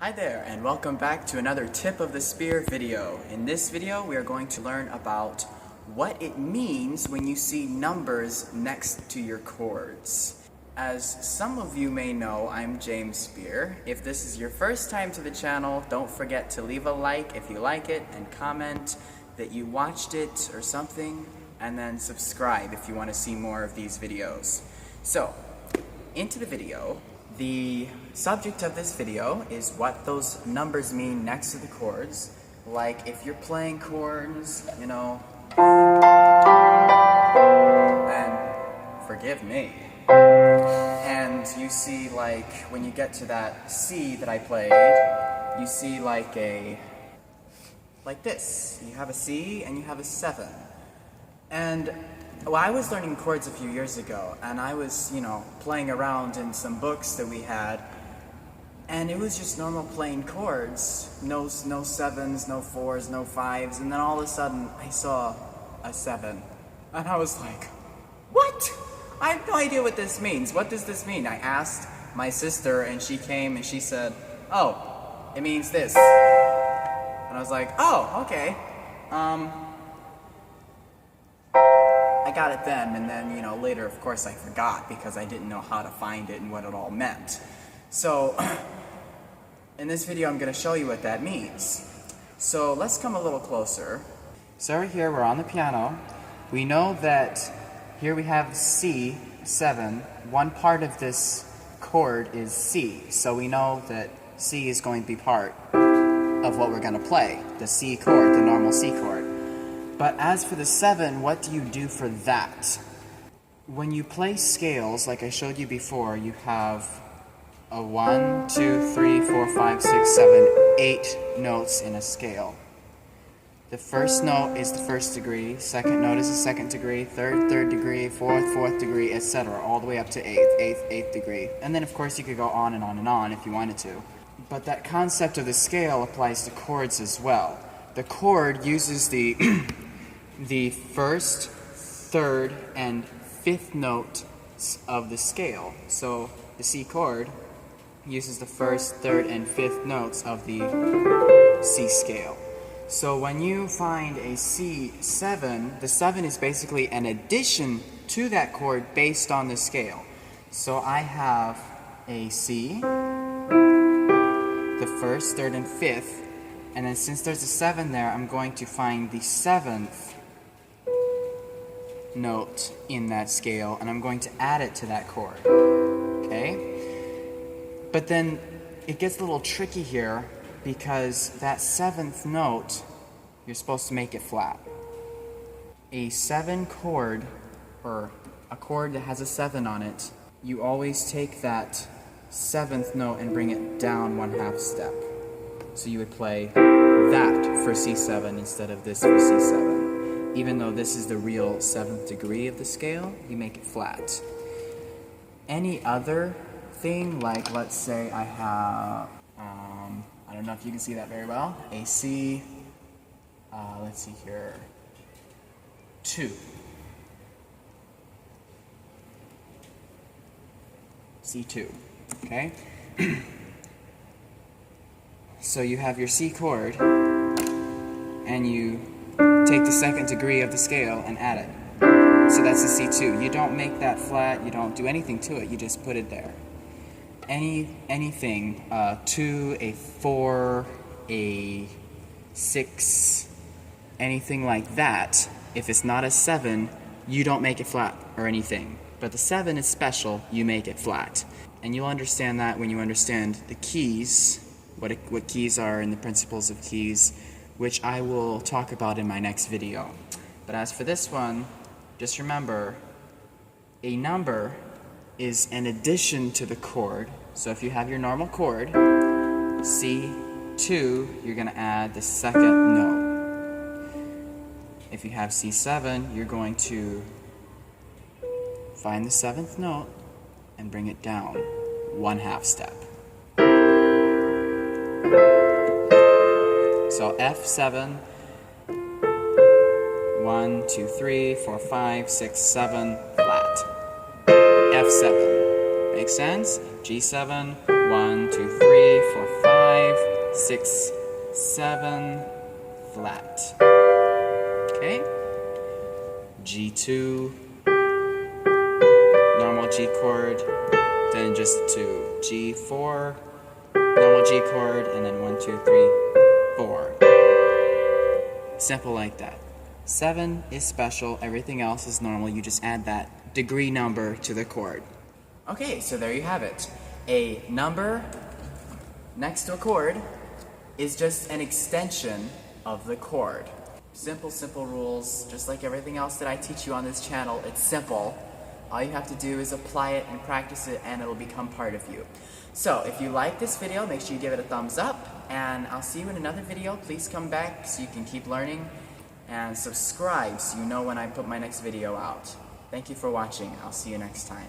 Hi there, and welcome back to another Tip of the Spear video. In this video, we are going to learn about what it means when you see numbers next to your chords. As some of you may know, I'm James Spear. If this is your first time to the channel, don't forget to leave a like if you like it and comment that you watched it or something, and then subscribe if you want to see more of these videos. So, into the video. The subject of this video is what those numbers mean next to the chords. Like if you're playing chords, you know, then forgive me. And you see, like, when you get to that C that I played, you see like this. You have a C and you have a 7. And well, I was learning chords a few years ago, and I was, playing around in some books that we had, and it was just normal plain chords. No 7s, no 4s, no 5s, and then all of a sudden I saw a 7. And I was like, what? I have no idea what this means. What does this mean? I asked my sister, and she came and she said, oh, it means this. And I was like, oh, okay. I got it then, and then, later, of course, I forgot because I didn't know how to find it and what it all meant. So, in this video, I'm going to show you what that means. So, let's come a little closer. So, over here, we're on the piano. We know that here we have C, 7. One part of this chord is C, so we know that C is going to be part of what we're going to play, the C chord, the normal C chord. But as for the 7, what do you do for that? When you play scales, like I showed you before, you have a 1, 2, 3, 4, 5, 6, 7, 8 notes in a scale. The first note is the first degree, second note is the second degree, third degree, fourth degree, etc., all the way up to eighth degree. And then of course you could go on and on and on if you wanted to. But that concept of the scale applies to chords as well. The chord uses the first, third, and fifth notes of the scale. So the C chord uses the first, third, and fifth notes of the C scale. So when you find a C7, the 7 is basically an addition to that chord based on the scale. So I have a C, the first, third, and fifth, and then since there's a 7 there, I'm going to find the 7th note in that scale, and I'm going to add it to that chord. Okay? But then it gets a little tricky here because that 7th note, you're supposed to make it flat. A 7 chord, or a chord that has a 7 on it, you always take that 7th note and bring it down 1/2 step. So you would play that for C7 instead of this for C7. Even though this is the real 7th degree of the scale, you make it flat. Any other thing, like let's say I have, I don't know if you can see that very well, a C, let's see here, 2. C2, okay? So you have your C chord, and you take the second degree of the scale and add it. So that's the C2. You don't make that flat, you don't do anything to it, you just put it there. Anything, 2, a 4, a 6, anything like that, if it's not a 7, you don't make it flat or anything. But the 7 is special, you make it flat. And you'll understand that when you understand the keys, what keys are and the principles of keys, which I will talk about in my next video. But as for this one, just remember, a number is an addition to the chord. So if you have your normal chord, C2, you're going to add the second note. If you have C7, you're going to find the 7th note and bring it down 1/2 step. So F7, 1, 2, 3, 4, 5, 6, 7, flat. F7. Make sense? G7, 1, 2, 3, 4, 5, 6, 7, flat. Okay? G2, normal G chord, then just to G4, normal G chord, and then 1, 2, 3, 4. Simple like that. 7 is special, everything else is normal. You just add that degree number to the chord. Okay, so there you have it. A number next to a chord is just an extension of the chord. Simple, simple rules, just like everything else that I teach you on this channel. It's simple. All you have to do is apply it and practice it, and it'll become part of you. So if you like this video, make sure you give it a thumbs up, and I'll see you in another video. Please come back so you can keep learning, and subscribe so you know when I put my next video out. Thank you for watching. I'll see you next time.